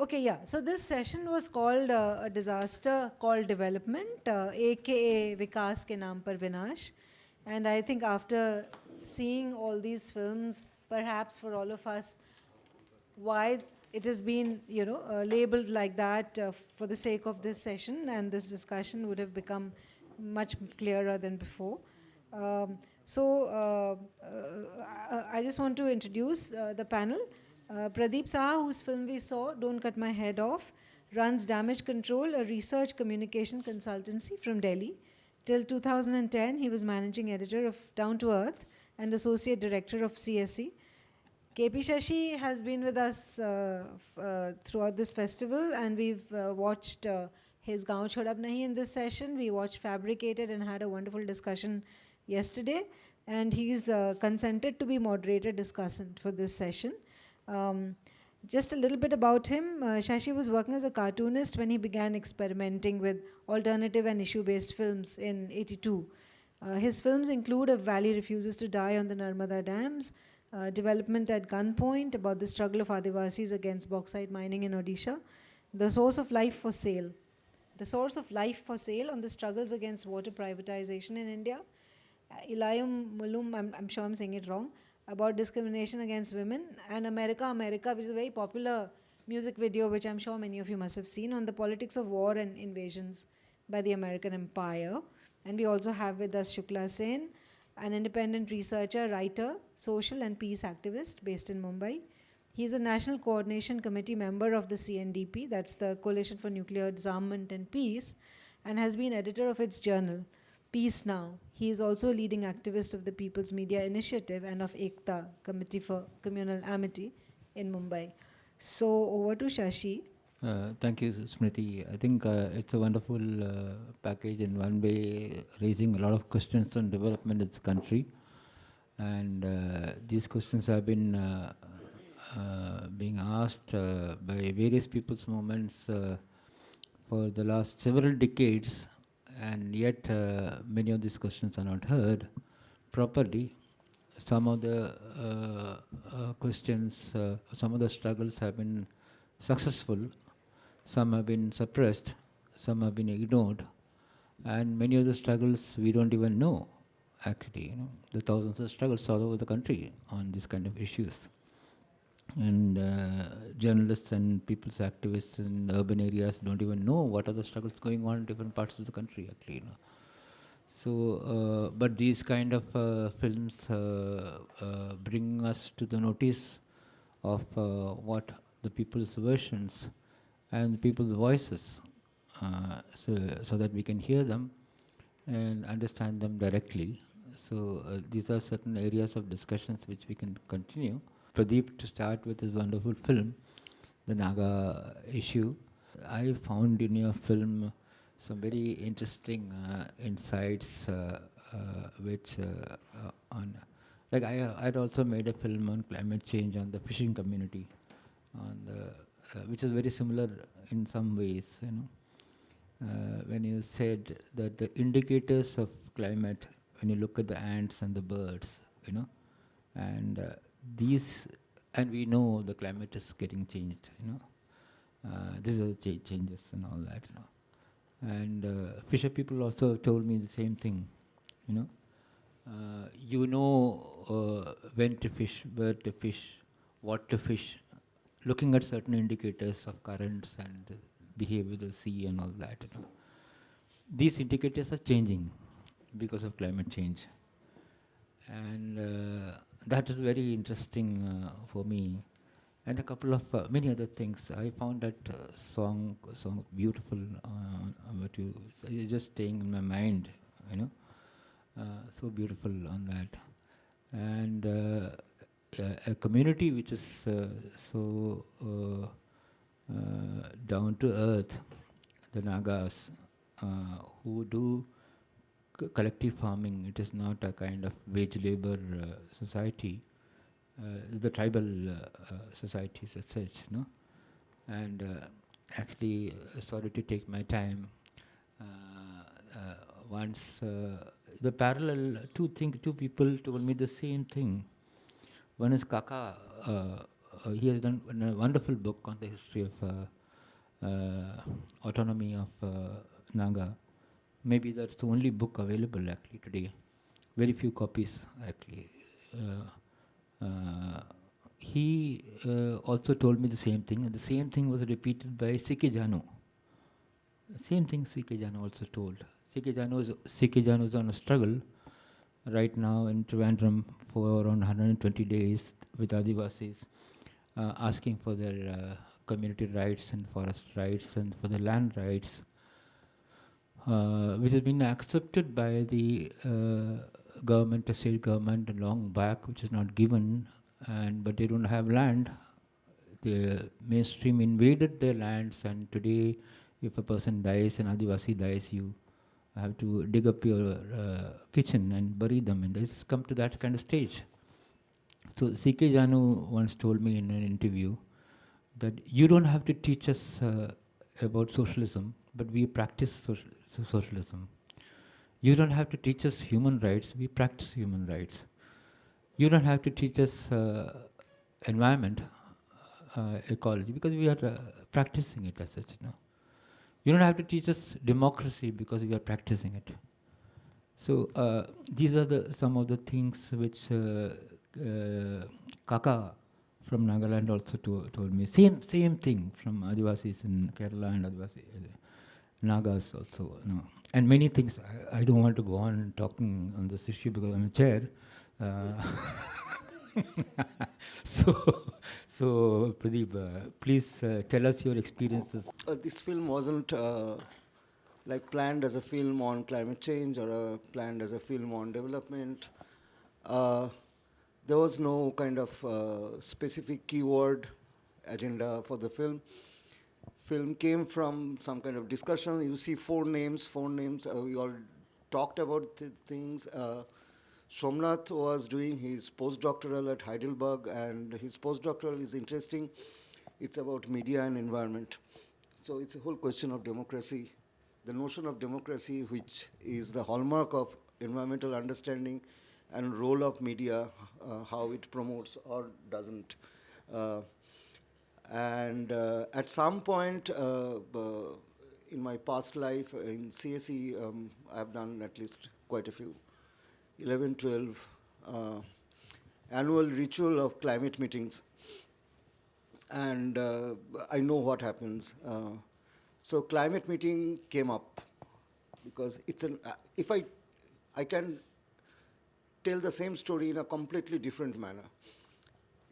Okay, yeah. So this session was called a disaster called development, aka Vikas ke naam par Vinash. And I think after seeing all these films, perhaps for all of us, why it has been, labeled like that for the sake of this session and this discussion would have become much clearer than before. I just want to introduce the panel. Pradip Saha, whose film we saw, Don't Cut My Head Off, runs Damage Control, a research communication consultancy from Delhi. Till 2010, he was managing editor of Down to Earth and associate director of CSE. KP Shashi has been with us throughout this festival, and we've watched his GAON CHHODAB Nahi in this session. We watched Fabricated and had a wonderful discussion yesterday, and he's consented to be moderator discussant for this session. Just a little bit about him. Shashi was working as a cartoonist when he began experimenting with alternative and issue-based films in '82. His films include A Valley Refuses to Die on the Narmada Dams, Development at Gunpoint, about the struggle of Adivasis against bauxite mining in Odisha, The Source of Life for Sale. The Source of Life for Sale on the struggles against water privatization in India. Ilayum Mulum, I'm sure I'm saying it wrong, about discrimination against women, and America, America, which is a very popular music video, which I'm sure many of you must have seen, on the politics of war and invasions by the American empire. And we also have with us Shukla Sen, an independent researcher, writer, social and peace activist based in Mumbai. He is a National Coordination Committee member of the CNDP, that's the Coalition for Nuclear Disarmament and Peace, and has been editor of its journal, Peace Now. He is also a leading activist of the People's Media Initiative and of Ekta, Committee for Communal Amity in Mumbai. So over to Shashi. Thank you, Smirti. I think it's a wonderful package in one way, raising a lot of questions on development in this country. And these questions have been being asked by various people's movements for the last several decades, and yet many of these questions are not heard properly. Some of the questions, some of the struggles have been successful, some have been suppressed, some have been ignored, and many of the struggles we don't even know, actually. The thousands of struggles all over the country on these kind of issues. And journalists and people's activists in urban areas don't even know what are the struggles going on in different parts of the country, actually. So, but these kind of films bring us to the notice of what the people's versions and people's voices, so that we can hear them and understand them directly. So these are certain areas of discussions which we can continue. Pradip, to start with his wonderful film, The Naga Issue. I found in your film some very interesting insights, which on, like I'd also made a film on climate change on the fishing community, on the which is very similar in some ways. When you said that the indicators of climate, when you look at the ants and the birds, and these, and we know the climate is getting changed. These are the changes and all that. And fisher people also told me the same thing. When to fish, where to fish, what to fish, looking at certain indicators of currents and behavior of the sea and all that. These indicators are changing because of climate change. And that is very interesting for me. And a couple of many other things. I found that song beautiful. What it's just staying in my mind, so beautiful on that. And a community which is so down to earth, the Nagas, who do collective farming. It is not a kind of wage labor society. The tribal societies as such, And actually, sorry to take my time. Once the parallel, two people told me the same thing. One is Kaka. He has done a wonderful book on the history of autonomy of Naga. Maybe that's the only book available actually today. Very few copies actually. He also told me the same thing, and the same thing was repeated by Sikijano. The same thing Sikijano also told. Sikijano is on a struggle right now in Trivandrum for around 120 days with Adivasis, asking for their community rights and forest rights and for the land rights, which has been accepted by the government, the state government, long back, which is not given, but they don't have land. The mainstream invaded their lands, and today, if a person dies, an Adivasi dies, you have to dig up your kitchen and bury them, and it's come to that kind of stage. So C.K. Janu once told me in an interview that you don't have to teach us about socialism, but we practice socialism. You don't have to teach us human rights, we practice human rights. You don't have to teach us environment, ecology, because we are practicing it as such. You don't have to teach us democracy because we are practicing it. So these are some of the things which Kaka from Nagaland also told me. Same thing from Adivasis in Kerala and Adivasi Nagas also. And many things. I don't want to go on talking on this issue because I'm a chair. So Pradip, please tell us your experiences. This film wasn't like planned as a film on climate change or planned as a film on development. There was no kind of specific keyword agenda for the film. Film came from some kind of discussion. You see four names. We all talked about things. Somnath was doing his postdoctoral at Heidelberg, and his postdoctoral is interesting. It's about media and environment. So it's a whole question of democracy. The notion of democracy, which is the hallmark of environmental understanding and role of media, how it promotes or doesn't. At some point in my past life in CSE, I've done at least quite a few, 11, 12 annual ritual of climate meetings. And I know what happens. So climate meeting came up because it's if I can tell the same story in a completely different manner.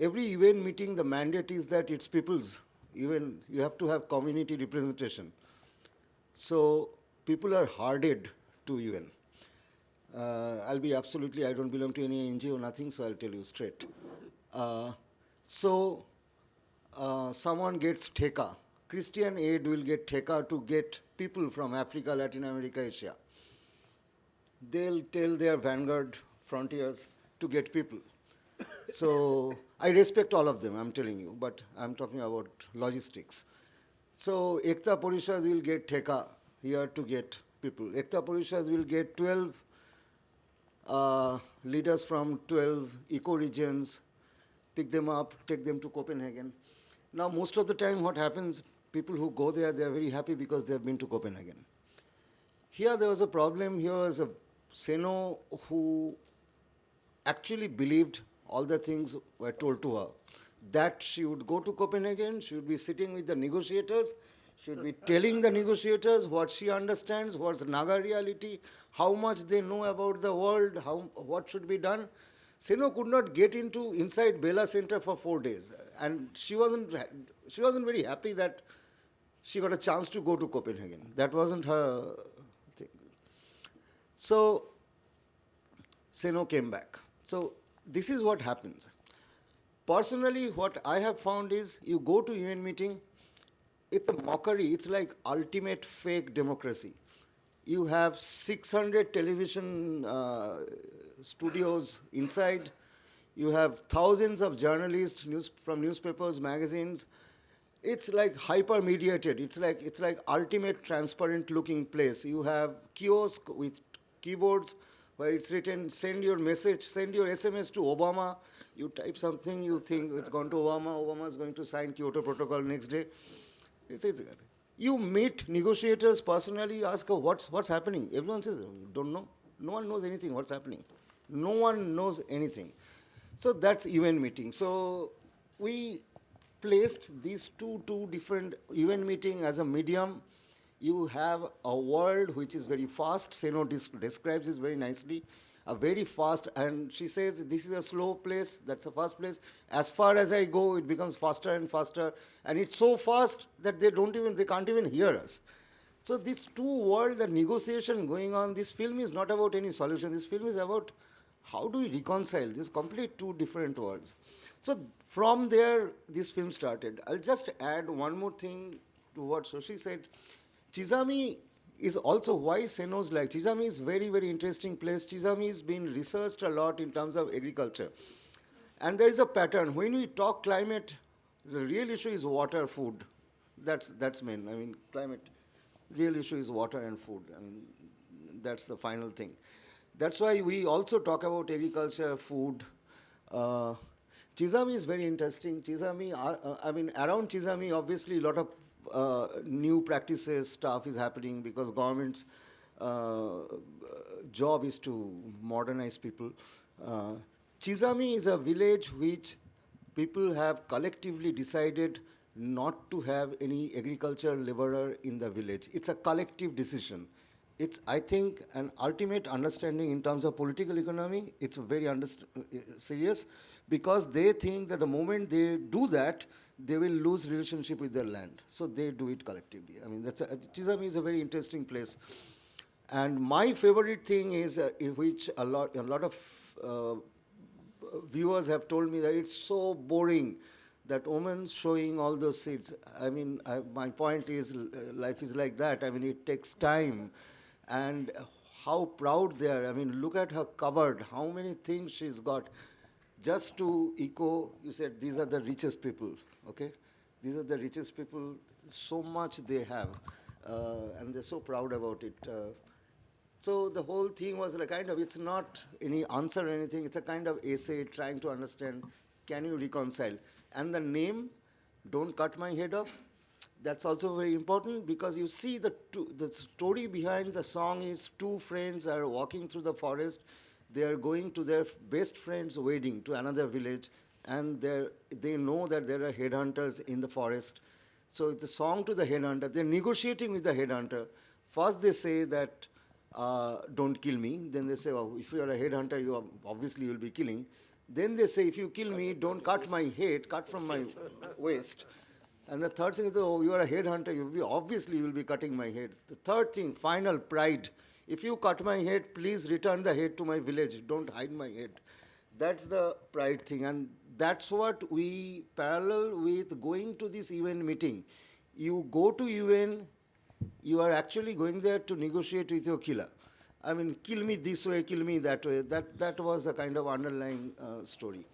Every UN meeting, the mandate is that it's people's. Even you have to have community representation. So people are herded to UN. I'll be absolutely, I don't belong to any NGO, nothing, so I'll tell you straight. Someone gets THECA. Christian Aid will get THECA to get people from Africa, Latin America, Asia. They'll tell their vanguard frontiers to get people. So I respect all of them, I'm telling you, but I'm talking about logistics. So Ekta Parishad will get THECA here to get people. Ekta Parishad will get 12 leaders from 12 eco-regions, pick them up, take them to Copenhagen. Now, most of the time what happens, people who go there, they're very happy because they've been to Copenhagen. Here there was a problem. Here was a Seno who actually believed all the things were told to her. That she would go to Copenhagen, she would be sitting with the negotiators, she would be telling the negotiators what she understands, what's Naga reality, how much they know about the world, what should be done. Seno could not get inside Bela Center for 4 days, and she wasn't very happy that she got a chance to go to Copenhagen. That wasn't her thing. So Seno came back. So this is what happens. Personally, what I have found is you go to UN meeting, it's a mockery. It's like ultimate fake democracy. You have 600 television studios inside. You have thousands of journalists from newspapers, magazines. It's like hyper-mediated. It's like ultimate transparent-looking place. You have kiosk with keyboards where it's written, send your message, send your SMS to Obama. You type something, you think it's gone to Obama. Obama is going to sign Kyoto Protocol next day. You meet negotiators personally, ask what's happening. Everyone says, don't know. No one knows anything, what's happening. No one knows anything. So that's UN meeting. So we placed these two different UN meeting as a medium. You have a world which is very fast. Seno describes this very nicely. A very fast, and she says this is a slow place, that's a fast place. As far as I go, it becomes faster and faster, and it's so fast that they can't even hear us. So this two world, the negotiation going on, this film is not about any solution. This film is about how do we reconcile these complete two different worlds. So from there, this film started. I'll just add one more thing to what Soshi said. Chizami is also why Senos like. Chizami is very, very interesting place. Chizami has been researched a lot in terms of agriculture. And there is a pattern. When we talk climate, the real issue is water, food. That's main. I mean, climate, real issue is water and food. I mean, that's the final thing. That's why we also talk about agriculture, food. Chizami is very interesting. Chizami, I mean, around Chizami, obviously, a lot of new practices stuff is happening because government's job is to modernize people. Chizami is a village which people have collectively decided not to have any agricultural laborer in the village. It's a collective decision. It's, I think, an ultimate understanding in terms of political economy. It's very serious because they think that the moment they do that, they will lose relationship with their land. So they do it collectively. I mean, Chizami is a very interesting place. And my favorite thing is, in which a lot of viewers have told me that it's so boring that women showing all those seeds. I mean, my point is, life is like that. I mean, it takes time. And how proud they are. I mean, look at her cupboard, how many things she's got. Just to echo, you said these are the richest people, okay? These are the richest people, so much they have, and they're so proud about it. So the whole thing was like kind of, it's not any answer or anything, it's a kind of essay trying to understand, can you reconcile? And the name, Don't Cut My Head Off, that's also very important because you see the story behind the song is two friends are walking through the forest. They are going to their best friend's wedding to another village, and they know that there are headhunters in the forest. So it's a song to the headhunter. They're negotiating with the headhunter. First they say that, don't kill me. Then they say, oh, if you are a headhunter, obviously you'll be killing. Then they say, if you kill me, don't cut my head, cut from my waist. And the third thing is, oh, you are a headhunter, obviously you'll be cutting my head. The third thing, final, pride. If you cut my head, please return the head to my village. Don't hide my head. That's the pride thing. And that's what we parallel with going to this UN meeting. You go to UN, you are actually going there to negotiate with your killer. I mean, kill me this way, kill me that way. That was a kind of underlying story.